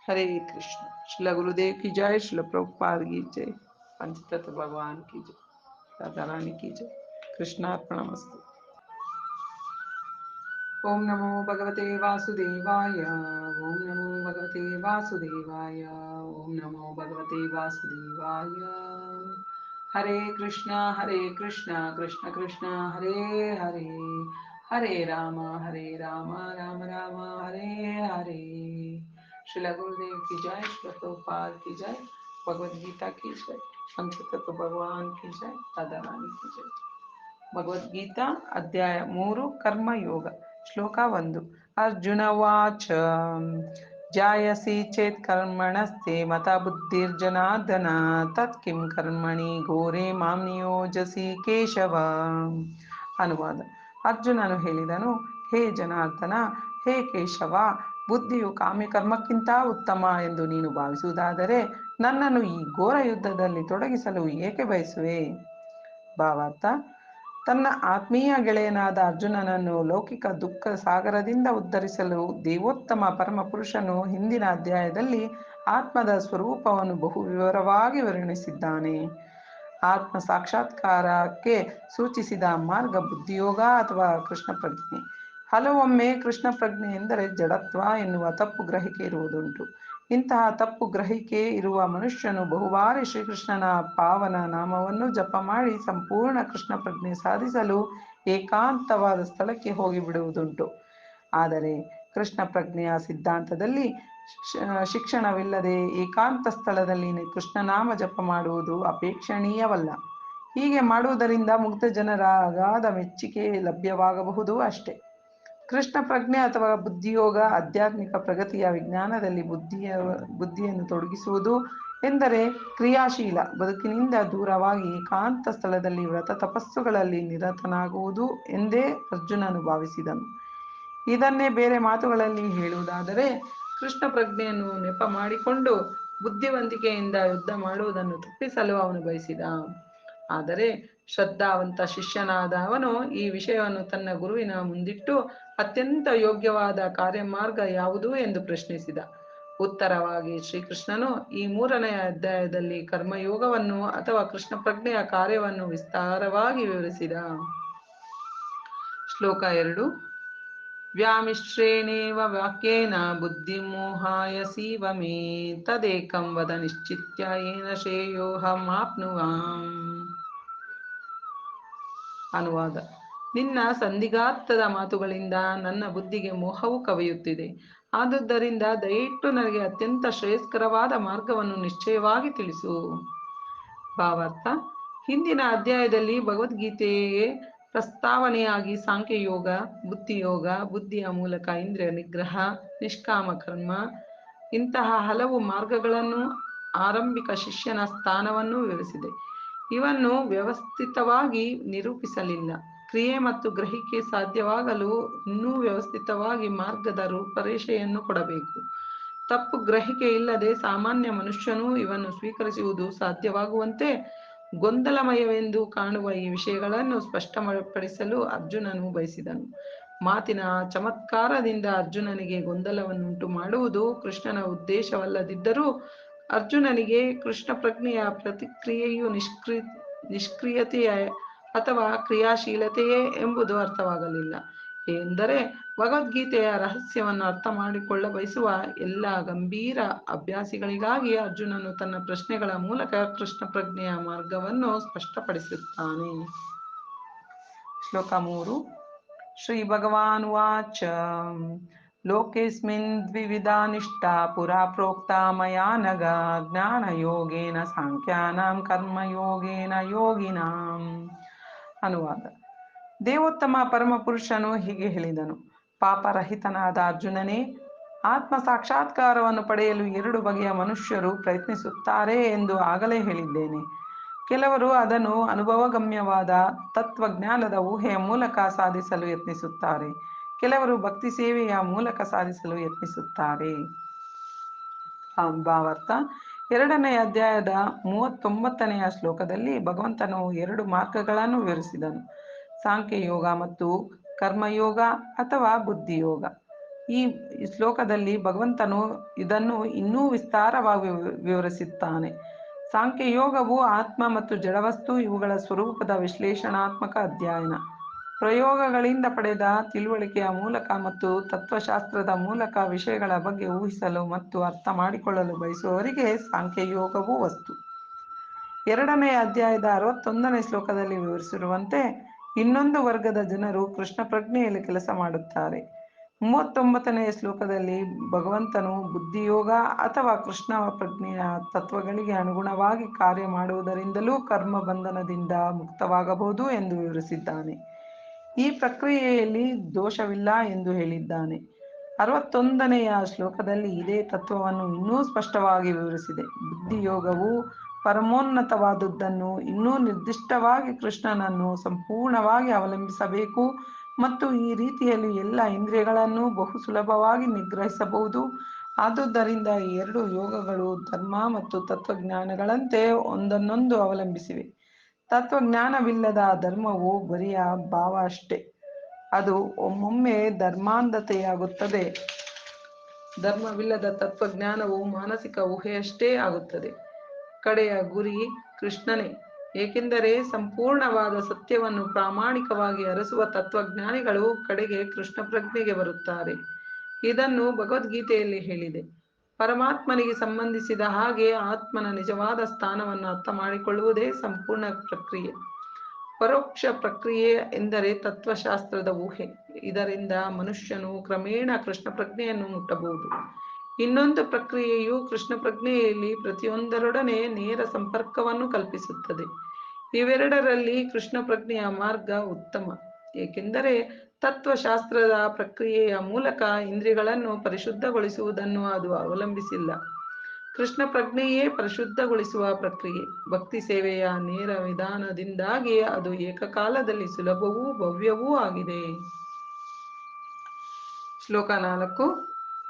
ಹರೇ ಕೃಷ್ಣ. ಶ್ರೀಲ ಗುರುದೇವ್ ಕಿ ಜೈ, ಶ್ರೀಲ ಪ್ರಭುಪಾದ್ ಕಿ ಜೈ, ಪಂಚತತ್ವ ಭಗವಾನ್ ಕಿ ಜೈ, ರಾಧಾರಾಣಿ ಕಿ ಜೈ. ಕೃಷ್ಣಾರ್ಪಣಮಸ್ತು. ಓಂ ನಮೋ ಭಗವತೆ ವಾಸುದೇವಾಯ. ಓಂ ನಮೋ ಭಗವತೆ ವಾಸುದೇವಾಯ. ಓಂ ನಮೋ ಭಗವತೆ ವಾಸುದೇವಾಯ. ಹರೇ ಕೃಷ್ಣ ಕೃಷ್ಣ ಕೃಷ್ಣ ಹರೇ ಹರೇ, ಹರೇ ರಾಮ ರಾಮ ರಾಮ ಹರೇ ಹರೇ. ಶ್ರೀಲ ಗುರುದೇವ್ ಕಿ ಜೈ, ಶ್ರೀಲ ಪ್ರಭುಪಾದ್ ಕಿ ಜೈ, ಭಗವದ್ಗೀತಾ ಕಿ ಜೈ, ಪಂಚತತ್ವ ಭಗವಾನ್ ಕಿ ಜೈ, ರಾಧಾರಾಣಿ ಕಿ ಜೈ. ಭಗವದ್ಗೀತಾ ಅಧ್ಯಾಯ 3 ಕರ್ಮಯೋಗ. ಶ್ಲೋಕ 1. ಅರ್ಜುನ ವಾಚ. ಜಾಯಸಿ ಚೇತ್ ಕರ್ಮಣಸ್ತೆ ಮತ ಬುದ್ಧಿರ್ಜನಾರ್ದನ, ತತ್ ಕಿಂ ಕರ್ಮಣಿ ಘೋರೆ ಮಾಂ ನಿಯೋಜಸಿ ಕೇಶವ. ಅನುವಾದ. ಅರ್ಜುನನು ಹೇಳಿದನು, ಹೇ ಜನಾರ್ದನ, ಹೇ ಕೇಶವ, ಬುದ್ಧಿಯು ಕಾಮ್ಯಕರ್ಮಕ್ಕಿಂತ ಉತ್ತಮ ಎಂದು ನೀನು ಭಾವಿಸುವುದಾದರೆ ನನ್ನನ್ನು ಈ ಘೋರ ಯುದ್ಧದಲ್ಲಿ ತೊಡಗಿಸಲು ಏಕೆ ಬಯಸುವೆ? ಭಾವಾರ್ಥ. ತನ್ನ ಆತ್ಮೀಯ ಗೆಳೆಯನಾದ ಅರ್ಜುನನನ್ನು ಲೌಕಿಕ ದುಃಖ ಸಾಗರದಿಂದ ಉದ್ಧರಿಸಲು ದೇವೋತ್ತಮ ಪರಮಪುರುಷನು ಹಿಂದಿನ ಅಧ್ಯಾಯದಲ್ಲಿ ಆತ್ಮದ ಸ್ವರೂಪವನ್ನು ಬಹು ವಿವರವಾಗಿ ವರ್ಣಿಸಿದ್ದಾನೆ. ಆತ್ಮ ಸಾಕ್ಷಾತ್ಕಾರಕ್ಕೆ ಸೂಚಿಸಿದ ಮಾರ್ಗ ಬುದ್ಧಿಯೋಗ ಅಥವಾ ಕೃಷ್ಣ ಪ್ರಜ್ಞೆ. ಹಲವೊಮ್ಮೆ ಕೃಷ್ಣ ಪ್ರಜ್ಞೆ ಎಂದರೆ ಜಡತ್ವ ಎನ್ನುವ ತಪ್ಪು ಗ್ರಹಿಕೆ ಇರುವುದುಂಟು. ಇಂತಹ ತಪ್ಪು ಗ್ರಹಿಕೆ ಇರುವ ಮನುಷ್ಯನು ಬಹುಬಾರಿ ಶ್ರೀಕೃಷ್ಣನ ಪಾವನ ನಾಮವನ್ನು ಜಪ ಮಾಡಿ ಸಂಪೂರ್ಣ ಕೃಷ್ಣ ಪ್ರಜ್ಞೆ ಸಾಧಿಸಲು ಏಕಾಂತವಾದ ಸ್ಥಳಕ್ಕೆ ಹೋಗಿಬಿಡುವುದುಂಟು. ಆದರೆ ಕೃಷ್ಣ ಪ್ರಜ್ಞೆಯ ಸಿದ್ಧಾಂತದಲ್ಲಿ ಶಿಕ್ಷಣವಿಲ್ಲದೆ ಏಕಾಂತ ಸ್ಥಳದಲ್ಲಿ ಕೃಷ್ಣನಾಮ ಜಪ ಮಾಡುವುದು ಅಪೇಕ್ಷಣೀಯವಲ್ಲ. ಹೀಗೆ ಮಾಡುವುದರಿಂದ ಮುಗ್ಧ ಜನರ ಅಗಾಧ ಮೆಚ್ಚುಗೆ ಲಭ್ಯವಾಗಬಹುದು ಅಷ್ಟೇ. ಕೃಷ್ಣ ಪ್ರಜ್ಞೆ ಅಥವಾ ಬುದ್ಧಿಯೋಗ ಆಧ್ಯಾತ್ಮಿಕ ಪ್ರಗತಿಯ ವಿಜ್ಞಾನದಲ್ಲಿ ಬುದ್ಧಿಯನ್ನು ತೊಡಗಿಸುವುದು ಎಂದರೆ ಕ್ರಿಯಾಶೀಲ ಬದುಕಿನಿಂದ ದೂರವಾಗಿ ಏಕಾಂತ ಸ್ಥಳದಲ್ಲಿ ವ್ರತ ತಪಸ್ಸುಗಳಲ್ಲಿ ನಿರತನಾಗುವುದು ಎಂದೇ ಅರ್ಜುನನು ಭಾವಿಸಿದನು. ಇದನ್ನೇ ಬೇರೆ ಮಾತುಗಳಲ್ಲಿ ಹೇಳುವುದಾದರೆ ಕೃಷ್ಣ ಪ್ರಜ್ಞೆಯನ್ನು ನೆಪ ಮಾಡಿಕೊಂಡು ಬುದ್ಧಿವಂತಿಕೆಯಿಂದ ಯುದ್ಧ ಮಾಡುವುದನ್ನು ತಪ್ಪಿಸಲು ಅವನು ಬಯಸಿದ. ಆದರೆ ಶ್ರದ್ಧಾವಂತ ಶಿಷ್ಯನಾದ ಅವನು ಈ ವಿಷಯವನ್ನು ತನ್ನ ಗುರುವಿನ ಮುಂದಿಟ್ಟು ಅತ್ಯಂತ ಯೋಗ್ಯವಾದ ಕಾರ್ಯಮಾರ್ಗ ಯಾವುದು ಎಂದು ಪ್ರಶ್ನಿಸಿದ. ಉತ್ತರವಾಗಿ ಶ್ರೀಕೃಷ್ಣನು ಈ 3ನೇ ಅಧ್ಯಾಯದಲ್ಲಿ ಕರ್ಮಯೋಗವನ್ನು ಅಥವಾ ಕೃಷ್ಣ ಪ್ರಜ್ಞೆಯ ಕಾರ್ಯವನ್ನು ವಿಸ್ತಾರವಾಗಿ ವಿವರಿಸಿದ. ಶ್ಲೋಕ 2. ವ್ಯಾಮಿಶ್ರೇಣೇವ ವಾಕ್ಯೇನ ಬುದ್ಧಿಂ ಮೋಹಾಯಸೀವ ಮೇ, ತದೇಕಂ ವದ ನಿಶ್ಚಿತ್ಯ ಯೇನ ಶ್ರೇಯೋಹಮಾಪ್ನುವಾಂ. ಅನುವಾದ. ನಿನ್ನ ಸಂದಿಗಾರ್ಥದ ಮಾತುಗಳಿಂದ ನನ್ನ ಬುದ್ಧಿಗೆ ಮೋಹವು ಕವಿಯುತ್ತಿದೆ. ಆದುದರಿಂದ ದಯವಿಟ್ಟು ನನಗೆ ಅತ್ಯಂತ ಶ್ರೇಯಸ್ಕರವಾದ ಮಾರ್ಗವನ್ನು ನಿಶ್ಚಯವಾಗಿ ತಿಳಿಸು. ಭಾವಾರ್ಥ. ಹಿಂದಿನ ಅಧ್ಯಾಯದಲ್ಲಿ ಭಗವದ್ಗೀತೆಯೇ ಪ್ರಸ್ತಾವನೆಯಾಗಿ ಸಾಂಖ್ಯಯೋಗ, ಬುದ್ಧಿಯೋಗ, ಬುದ್ಧಿಯ ಮೂಲಕ ಇಂದ್ರಿಯ ನಿಗ್ರಹ, ನಿಷ್ಕಾಮ ಕರ್ಮ ಇಂತಹ ಹಲವು ಮಾರ್ಗಗಳನ್ನು, ಆರಂಭಿಕ ಶಿಷ್ಯನ ಸ್ಥಾನವನ್ನು ವಿವರಿಸಿದೆ. ಇವನ್ನು ವ್ಯವಸ್ಥಿತವಾಗಿ ನಿರೂಪಿಸಲಿಲ್ಲ. ಕ್ರಿಯೆ ಮತ್ತು ಗ್ರಹಿಕೆ ಸಾಧ್ಯವಾಗಲು ಇನ್ನೂ ವ್ಯವಸ್ಥಿತವಾಗಿ ಮಾರ್ಗದ ರೂಪರೇಷೆಯನ್ನು ಕೊಡಬೇಕು. ತಪ್ಪು ಗ್ರಹಿಕೆ ಇಲ್ಲದೆ ಸಾಮಾನ್ಯ ಮನುಷ್ಯನೂ ಇವನ್ನು ಸ್ವೀಕರಿಸುವುದು ಸಾಧ್ಯವಾಗುವಂತೆ ಗೊಂದಲಮಯವೆಂದು ಕಾಣುವ ಈ ವಿಷಯಗಳನ್ನು ಸ್ಪಷ್ಟಪಡಿಸಲು ಅರ್ಜುನನು ಬಯಸಿದನು. ಮಾತಿನ ಚಮತ್ಕಾರದಿಂದ ಅರ್ಜುನನಿಗೆ ಗೊಂದಲವನ್ನುಂಟು ಮಾಡುವುದು ಕೃಷ್ಣನ ಉದ್ದೇಶವಲ್ಲದಿದ್ದರೂ ಅರ್ಜುನನಿಗೆ ಕೃಷ್ಣ ಪ್ರಜ್ಞೆಯ ಪ್ರತಿಕ್ರಿಯೆಯು ನಿಷ್ಕ್ರಿಯತೆಯೇ ಅಥವಾ ಕ್ರಿಯಾಶೀಲತೆಯೇ ಎಂಬುದು ಅರ್ಥವಾಗಲಿಲ್ಲ. ಎಂದರೆ ಭಗವದ್ಗೀತೆಯ ರಹಸ್ಯವನ್ನು ಅರ್ಥ ಮಾಡಿಕೊಳ್ಳ ಬಯಸುವ ಎಲ್ಲ ಗಂಭೀರ ಅಭ್ಯಾಸಿಗಳಿಗಾಗಿ ಅರ್ಜುನನು ತನ್ನ ಪ್ರಶ್ನೆಗಳ ಮೂಲಕ ಕೃಷ್ಣ ಪ್ರಜ್ಞೆಯ ಮಾರ್ಗವನ್ನು ಸ್ಪಷ್ಟಪಡಿಸುತ್ತಾನೆ. ಶ್ಲೋಕ 3. ಶ್ರೀ ಭಗವಾನುವಾಚ. ಲೋಕೇಸ್ಮಿನ್ ದ್ವಿವಿಧಾ ನಿಷ್ಠಾ ಪುರಾ ಪ್ರೋಕ್ತಾ ಮಯಾ ನಘ, ಜ್ಞಾನಯೋಗೇನ ಸಾಂಖ್ಯಾನಾಂ ಕರ್ಮಯೋಗೇನ ಯೋಗಿನಾಂ. ಅನುವಾದ. ದೇವೋತ್ತಮ ಪರಮಪುರುಷನು ಹೀಗೆ ಹೇಳಿದನು. ಪಾಪರಹಿತನಾದ ಅರ್ಜುನನೇ, ಆತ್ಮ ಸಾಕ್ಷಾತ್ಕಾರವನ್ನು ಪಡೆಯಲು 2 ಬಗೆಯ ಮನುಷ್ಯರು ಪ್ರಯತ್ನಿಸುತ್ತಾರೆ ಎಂದು ಆಗಲೇ ಹೇಳಿದ್ದೇನೆ. ಕೆಲವರು ಅದನ್ನು ಅನುಭವಗಮ್ಯವಾದ ತತ್ವಜ್ಞಾನದ ಊಹೆಯ ಮೂಲಕ ಸಾಧಿಸಲು ಯತ್ನಿಸುತ್ತಾರೆ. ಕೆಲವರು ಭಕ್ತಿ ಸೇವೆಯ ಮೂಲಕ ಸಾಧಿಸಲು ಯತ್ನಿಸುತ್ತಾರೆ. ಭಾವಾರ್ಥ: 2ನೇ ಅಧ್ಯಾಯದ 39ನೆಯ ಶ್ಲೋಕದಲ್ಲಿ ಭಗವಂತನು 2 ಮಾರ್ಗಗಳನ್ನು ವಿವರಿಸಿದನು: ಸಾಂಖ್ಯಯೋಗ ಮತ್ತು ಕರ್ಮಯೋಗ ಅಥವಾ ಬುದ್ಧಿಯೋಗ. ಈ ಶ್ಲೋಕದಲ್ಲಿ ಭಗವಂತನು ಇದನ್ನು ಇನ್ನೂ ವಿಸ್ತಾರವಾಗಿ ವಿವರಿಸುತ್ತಾನೆ. ಸಾಂಖ್ಯಯೋಗವು ಆತ್ಮ ಮತ್ತು ಜಡವಸ್ತು ಇವುಗಳ ಸ್ವರೂಪದ ವಿಶ್ಲೇಷಣಾತ್ಮಕ ಅಧ್ಯಯನ. ಪ್ರಯೋಗಗಳಿಂದ ಪಡೆದ ತಿಳುವಳಿಕೆಯ ಮೂಲಕ ಮತ್ತು ತತ್ವಶಾಸ್ತ್ರದ ಮೂಲಕ ವಿಷಯಗಳ ಬಗ್ಗೆ ಊಹಿಸಲು ಮತ್ತು ಅರ್ಥ ಮಾಡಿಕೊಳ್ಳಲು ಬಯಸುವವರಿಗೆ ಸಾಂಖ್ಯಯೋಗವು ವಸ್ತು. 2ನೇ ಅಧ್ಯಾಯದ 61ನೇ ಶ್ಲೋಕದಲ್ಲಿ ವಿವರಿಸಿರುವಂತೆ ಇನ್ನೊಂದು ವರ್ಗದ ಜನರು ಕೃಷ್ಣ ಪ್ರಜ್ಞೆಯಲ್ಲಿ ಕೆಲಸ ಮಾಡುತ್ತಾರೆ. 39ನೆಯ ಶ್ಲೋಕದಲ್ಲಿ ಭಗವಂತನು ಬುದ್ಧಿಯೋಗ ಅಥವಾ ಕೃಷ್ಣ ಪ್ರಜ್ಞೆಯ ತತ್ವಗಳಿಗೆ ಅನುಗುಣವಾಗಿ ಕಾರ್ಯ ಮಾಡುವುದರಿಂದಲೂ ಕರ್ಮ ಬಂಧನದಿಂದ ಮುಕ್ತವಾಗಬಹುದು ಎಂದು ವಿವರಿಸಿದ್ದಾನೆ. ಈ ಪ್ರಕ್ರಿಯೆಯಲ್ಲಿ ದೋಷವಿಲ್ಲ ಎಂದು ಹೇಳಿದ್ದಾನೆ. 61ನೆಯ ಶ್ಲೋಕದಲ್ಲಿ ಇದೇ ತತ್ವವನ್ನು ಇನ್ನೂ ಸ್ಪಷ್ಟವಾಗಿ ವಿವರಿಸಿದೆ. ಬುದ್ಧಿಯೋಗವು ಪರಮೋನ್ನತವಾದುದನ್ನು ಇನ್ನೂ ನಿರ್ದಿಷ್ಟವಾಗಿ ಕೃಷ್ಣನನ್ನು ಸಂಪೂರ್ಣವಾಗಿ ಅವಲಂಬಿಸಬೇಕು ಮತ್ತು ಈ ರೀತಿಯಲ್ಲಿ ಎಲ್ಲ ಇಂದ್ರಿಯಗಳನ್ನು ಬಹು ಸುಲಭವಾಗಿ ನಿಗ್ರಹಿಸಬಹುದು. ಆದುದರಿಂದ ಈ 2 ಯೋಗಗಳು ಧರ್ಮ ಮತ್ತು ತತ್ವಜ್ಞಾನಗಳಂತೆ ಒಂದನ್ನೊಂದು ಅವಲಂಬಿಸಿವೆ. ತತ್ವಜ್ಞಾನವಿಲ್ಲದ ಧರ್ಮವು ಬರಿಯ ಭಾವ ಅಷ್ಟೇ. ಅದು ಒಮ್ಮೊಮ್ಮೆ ಧರ್ಮಾಂಧತೆಯಾಗುತ್ತದೆ. ಧರ್ಮವಿಲ್ಲದ ತತ್ವಜ್ಞಾನವು ಮಾನಸಿಕ ಊಹೆಯಷ್ಟೇ ಆಗುತ್ತದೆ. ಕಡೆಯ ಗುರಿ ಕೃಷ್ಣನೇ, ಏಕೆಂದರೆ ಸಂಪೂರ್ಣವಾದ ಸತ್ಯವನ್ನು ಪ್ರಾಮಾಣಿಕವಾಗಿ ಅರಸುವ ತತ್ವಜ್ಞಾನಿಗಳು ಕಡೆಗೆ ಕೃಷ್ಣ ಪ್ರಜ್ಞೆಗೆ ಬರುತ್ತಾರೆ. ಇದನ್ನು ಭಗವದ್ಗೀತೆಯಲ್ಲಿ ಹೇಳಿದೆ. ಪರಮಾತ್ಮನಿಗೆ ಸಂಬಂಧಿಸಿದ ಹಾಗೆ ಆತ್ಮನ ನಿಜವಾದ ಸ್ಥಾನವನ್ನು ಅರ್ಥ ಮಾಡಿಕೊಳ್ಳುವುದೇ ಸಂಪೂರ್ಣ ಪ್ರಕ್ರಿಯೆ. ಪರೋಕ್ಷ ಪ್ರಕ್ರಿಯೆ ಎಂದರೆ ತತ್ವಶಾಸ್ತ್ರದ ಊಹೆ. ಇದರಿಂದ ಮನುಷ್ಯನು ಕ್ರಮೇಣ ಕೃಷ್ಣ ಪ್ರಜ್ಞೆಯನ್ನು ಮುಟ್ಟಬಹುದು. ಇನ್ನೊಂದು ಪ್ರಕ್ರಿಯೆಯು ಕೃಷ್ಣ ಪ್ರಜ್ಞೆಯಲ್ಲಿ ಪ್ರತಿಯೊಂದರೊಡನೆ ನೇರ ಸಂಪರ್ಕವನ್ನು ಕಲ್ಪಿಸುತ್ತದೆ. ಇವೆರಡರಲ್ಲಿ ಕೃಷ್ಣ ಪ್ರಜ್ಞೆಯ ಮಾರ್ಗ ಉತ್ತಮ, ಏಕೆಂದರೆ ತತ್ವಶಾಸ್ತ್ರದ ಪ್ರಕ್ರಿಯೆಯ ಮೂಲಕ ಇಂದ್ರಿಯಗಳನ್ನು ಪರಿಶುದ್ಧಗೊಳಿಸುವುದನ್ನು ಅದು ಅವಲಂಬಿಸಿಲ್ಲ. ಕೃಷ್ಣ ಪ್ರಜ್ಞೆಯೇ ಪರಿಶುದ್ಧಗೊಳಿಸುವ ಪ್ರಕ್ರಿಯೆ. ಭಕ್ತಿ ಸೇವೆಯ ನೇರ ವಿಧಾನದಿಂದಾಗಿ ಅದು ಏಕಕಾಲದಲ್ಲಿ ಸುಲಭವೂ ಭವ್ಯವೂ ಆಗಿದೆ. ಶ್ಲೋಕ 4.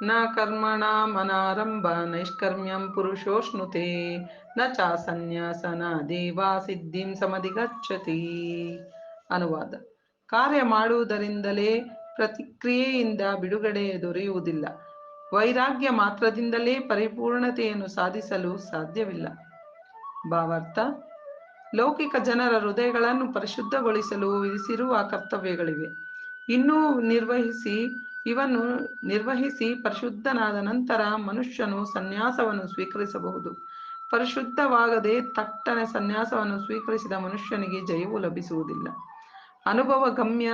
ನ ಕರ್ಮಣಾಮನಾರಂಭ ನೈಷ್ಕರ್ಮ್ಯಂ ಪುರುಷೋಷ್ಣುತೆ ನ ಚಾಸನ್ಯಾಸನ ದೇವಾ ಸಿದ್ಧಿಂ ಸಮಧಿಗಚ್ಚತಿ. ಅನುವಾದ: ಕಾರ್ಯ ಮಾಡುವುದರಿಂದಲೇ ಪ್ರತಿಕ್ರಿಯೆಯಿಂದ ಬಿಡುಗಡೆ ದೊರೆಯುವುದಿಲ್ಲ. ವೈರಾಗ್ಯ ಮಾತ್ರದಿಂದಲೇ ಪರಿಪೂರ್ಣತೆಯನ್ನು ಸಾಧಿಸಲು ಸಾಧ್ಯವಿಲ್ಲ. ಭಾವಾರ್ಥ: ಲೌಕಿಕ ಜನರ ಹೃದಯಗಳನ್ನು ಪರಿಶುದ್ಧಗೊಳಿಸಲು ವಿಧಿಸಿರುವ ಕರ್ತವ್ಯಗಳಿವೆ. ಇವನ್ನು ನಿರ್ವಹಿಸಿ ಪರಿಶುದ್ಧನಾದ ನಂತರ ಮನುಷ್ಯನು ಸನ್ಯಾಸವನ್ನು ಸ್ವೀಕರಿಸಬಹುದು. ಪರಿಶುದ್ಧವಾಗದೆ ತಟ್ಟನೆ ಸನ್ಯಾಸವನ್ನು ಸ್ವೀಕರಿಸಿದ ಮನುಷ್ಯನಿಗೆ ಜಯವು ಲಭಿಸುವುದಿಲ್ಲ. ಅನುಭವಗಮ್ಯ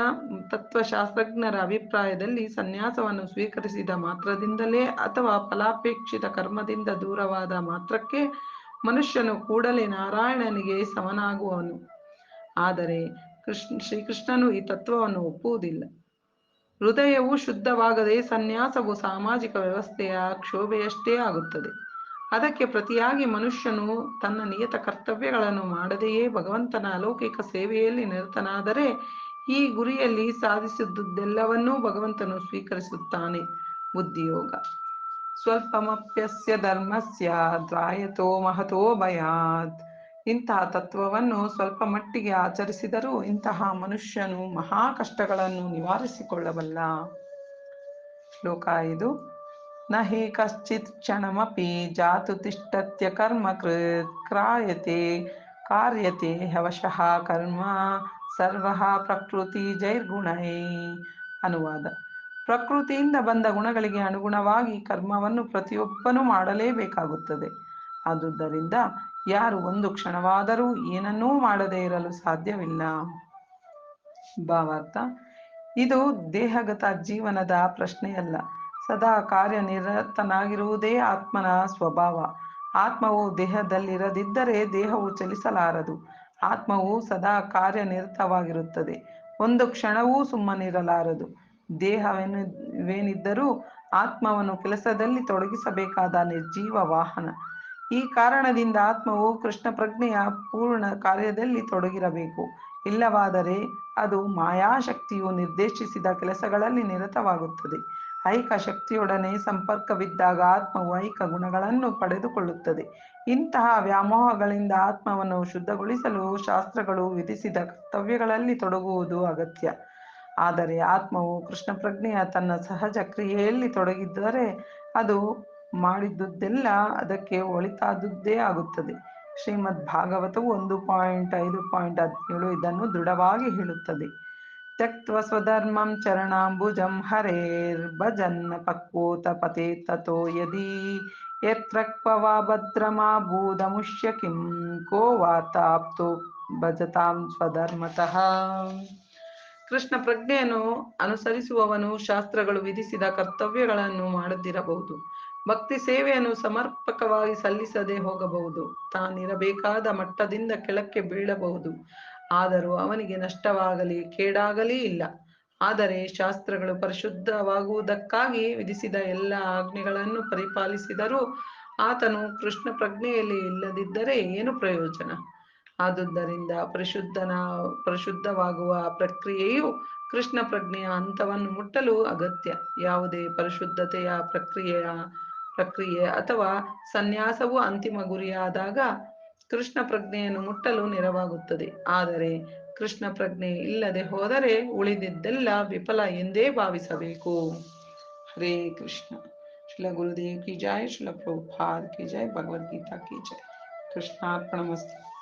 ತತ್ವಶಾಸ್ತ್ರಜ್ಞರ ಅಭಿಪ್ರಾಯದಲ್ಲಿ ಸನ್ಯಾಸವನ್ನು ಸ್ವೀಕರಿಸಿದ ಮಾತ್ರದಿಂದಲೇ ಅಥವಾ ಫಲಾಪೇಕ್ಷಿತ ಕರ್ಮದಿಂದ ದೂರವಾದ ಮಾತ್ರಕ್ಕೆ ಮನುಷ್ಯನು ಕೂಡಲೇ ನಾರಾಯಣನಿಗೆ ಸಮನಾಗುವನು. ಆದರೆ ಶ್ರೀಕೃಷ್ಣನು ಈ ತತ್ವವನ್ನು ಒಪ್ಪುವುದಿಲ್ಲ. ಹೃದಯವು ಶುದ್ಧವಾಗದೆ ಸನ್ಯಾಸವು ಸಾಮಾಜಿಕ ವ್ಯವಸ್ಥೆಯ ಕ್ಷೋಭೆಯಷ್ಟೇ ಆಗುತ್ತದೆ. ಅದಕ್ಕೆ ಪ್ರತಿಯಾಗಿ ಮನುಷ್ಯನು ತನ್ನ ನಿಯತ ಕರ್ತವ್ಯಗಳನ್ನು ಮಾಡದೆಯೇ ಭಗವಂತನ ಅಲೌಕಿಕ ಸೇವೆಯಲ್ಲಿ ನಿರತನಾದರೆ ಈ ಗುರಿಯಲ್ಲಿ ಸಾಧಿಸಿದುದೆಲ್ಲವನ್ನೂ ಭಗವಂತನು ಸ್ವೀಕರಿಸುತ್ತಾನೆ. ಬುದ್ಧಿಯೋಗ: ಸ್ವಲ್ಪಮಪ್ಯಸ್ಯ ಧರ್ಮಸ್ಯ ತ್ರಾಯತೋ ಮಹತೋ ಭಯಾತ್. ಇಂತಹ ತತ್ವವನ್ನು ಸ್ವಲ್ಪ ಮಟ್ಟಿಗೆ ಆಚರಿಸಿದರೂ ಇಂತಹ ಮನುಷ್ಯನು ಮಹಾ ಕಷ್ಟಗಳನ್ನು ನಿವಾರಿಸಿಕೊಳ್ಳಬಲ್ಲ. ಶ್ಲೋಕ 5. ನ ಹಿ ಕಶ್ಚಿತ್ ಕ್ಷಣಮಪಿ ಜಾತು ತಿಷ್ಠತ್ಯ ಕರ್ಮ ಕೃತ್ ಕಾರ್ಯತೆ ಹವಶಃ ಕರ್ಮ ಸರ್ವಃ ಪ್ರಕೃತಿ ಜೈರ್ಗುಣೈ. ಅನುವಾದ: ಪ್ರಕೃತಿಯಿಂದ ಬಂದ ಗುಣಗಳಿಗೆ ಅನುಗುಣವಾಗಿ ಕರ್ಮವನ್ನು ಪ್ರತಿಯೊಬ್ಬನೂ ಮಾಡಲೇಬೇಕಾಗುತ್ತದೆ. ಆದುದರಿಂದ ಯಾರು ಒಂದು ಕ್ಷಣವಾದರೂ ಏನನ್ನೂ ಮಾಡದೇ ಇರಲು ಸಾಧ್ಯವಿಲ್ಲ. ಭಾವಾರ್ಥ: ಇದು ದೇಹಗತ ಜೀವನದ ಪ್ರಶ್ನೆಯಲ್ಲ. ಸದಾ ಕಾರ್ಯನಿರತನಾಗಿರುವುದೇ ಆತ್ಮನ ಸ್ವಭಾವ. ಆತ್ಮವು ದೇಹದಲ್ಲಿರದಿದ್ದರೆ ದೇಹವು ಚಲಿಸಲಾರದು. ಆತ್ಮವು ಸದಾ ಕಾರ್ಯನಿರತವಾಗಿರುತ್ತದೆ. ಒಂದು ಕ್ಷಣವೂ ಸುಮ್ಮನಿರಲಾರದು. ದೇಹವೇನಿದ್ದರೂ ಆತ್ಮವನ್ನು ಕೆಲಸದಲ್ಲಿ ತೊಡಗಿಸಬೇಕಾದ ನಿರ್ಜೀವ ವಾಹನ. ಈ ಕಾರಣದಿಂದ ಆತ್ಮವು ಕೃಷ್ಣ ಪ್ರಜ್ಞೆಯ ಪೂರ್ಣ ಕಾರ್ಯದಲ್ಲಿ ತೊಡಗಿರಬೇಕು. ಇಲ್ಲವಾದರೆ ಅದು ಮಾಯಾಶಕ್ತಿಯು ನಿರ್ದೇಶಿಸಿದ ಕೆಲಸಗಳಲ್ಲಿ ನಿರತವಾಗುತ್ತದೆ. ಐಕ ಶಕ್ತಿಯೊಡನೆ ಸಂಪರ್ಕವಿದ್ದಾಗ ಆತ್ಮವು ಐಕ ಗುಣಗಳನ್ನು ಪಡೆದುಕೊಳ್ಳುತ್ತದೆ. ಇಂತಹ ವ್ಯಾಮೋಹಗಳಿಂದ ಆತ್ಮವನ್ನು ಶುದ್ಧಗೊಳಿಸಲು ಶಾಸ್ತ್ರಗಳು ವಿಧಿಸಿದ ಕರ್ತವ್ಯಗಳಲ್ಲಿ ತೊಡಗುವುದು ಅಗತ್ಯ. ಆದರೆ ಆತ್ಮವು ಕೃಷ್ಣ ಪ್ರಜ್ಞೆಯ ತನ್ನ ಸಹಜ ಕ್ರಿಯೆಯಲ್ಲಿ ತೊಡಗಿದ್ದರೆ ಅದು ಮಾಡಿದ್ದುದೆಲ್ಲ ಅದಕ್ಕೆ ಒಳಿತಾದುದೇ ಆಗುತ್ತದೆ. ಶ್ರೀಮದ್ ಭಾಗವತವು 1.5.17 ಇದನ್ನು ದೃಢವಾಗಿ ಹೇಳುತ್ತದೆ. ತ್ಯಕ್ತ್ವ ಸ್ವಧರ್ಮಂ ಚರಣಾಂಬುಜಂ ಹರೇರ್ಭಜನ್ ಪಕ್ವೋತ ಪತೆ ತಥೋ ಯದಿ ಯತ್ರ ಕ್ವ ಭದ್ರಮಾ ಭೂದಮುಷ್ಯ ಕಿಂ ಕೋ ವಾತಾಪ್ತೋ ಭಜತಾಂ ಸ್ವಧರ್ಮತಃ. ಕೃಷ್ಣ ಪ್ರಜ್ಞೆಯನ್ನು ಅನುಸರಿಸುವವನು ಶಾಸ್ತ್ರಗಳು ವಿಧಿಸಿದ ಕರ್ತವ್ಯಗಳನ್ನು ಮಾಡದಿರಬಹುದು, ಭಕ್ತಿ ಸೇವೆಯನ್ನು ಸಮರ್ಪಕವಾಗಿ ಸಲ್ಲಿಸದೆ ಹೋಗಬಹುದು, ತಾನಿರಬೇಕಾದ ಮಟ್ಟದಿಂದ ಕೆಳಕ್ಕೆ ಬೀಳಬಹುದು. ಆದರೂ ಅವನಿಗೆ ನಷ್ಟವಾಗಲಿ ಕೇಡಾಗಲಿ ಇಲ್ಲ. ಆದರೆ ಶಾಸ್ತ್ರಗಳು ಪರಿಶುದ್ಧವಾಗುವುದಕ್ಕಾಗಿ ವಿಧಿಸಿದ ಎಲ್ಲ ಆಜ್ಞೆಗಳನ್ನು ಪರಿಪಾಲಿಸಿದರೂ ಆತನು ಕೃಷ್ಣ ಪ್ರಜ್ಞೆಯಲ್ಲಿ ಇಲ್ಲದಿದ್ದರೆ ಏನು ಪ್ರಯೋಜನ? ಆದುದರಿಂದ ಪರಿಶುದ್ಧವಾಗುವ ಪ್ರಕ್ರಿಯೆಯು ಕೃಷ್ಣ ಪ್ರಜ್ಞೆಯ ಹಂತವನ್ನು ಮುಟ್ಟಲು ಅಗತ್ಯ. ಯಾವುದೇ ಪರಿಶುದ್ಧತೆಯ ಪ್ರಕ್ರಿಯೆ ಅಥವಾ ಸನ್ಯಾಸವು ಅಂತಿಮ ಗುರಿಯಾದಾಗ ಕೃಷ್ಣ ಪ್ರಜ್ಞೆಯನ್ನು ಮುಟ್ಟಲು ನೆರವಾಗುತ್ತದೆ. ಆದರೆ ಕೃಷ್ಣ ಪ್ರಜ್ಞೆ ಇಲ್ಲದೆ ಹೋದರೆ ಉಳಿದಿದ್ದೆಲ್ಲ ವಿಫಲ ಎಂದೇ ಭಾವಿಸಬೇಕು. ಹರೇ ಕೃಷ್ಣ. ಶ್ರೀಲ ಗುರುದೇವ್ ಕಿ ಜಯ, ಶ್ರೀಲ ಪ್ರಭುಪಾದ್ ಕಿ ಜಯ, ಭಗವದ್ಗೀತಾ ಕಿ ಜಯ. ಕೃಷ್ಣಾರ್ಪಣಮಸ್ತು.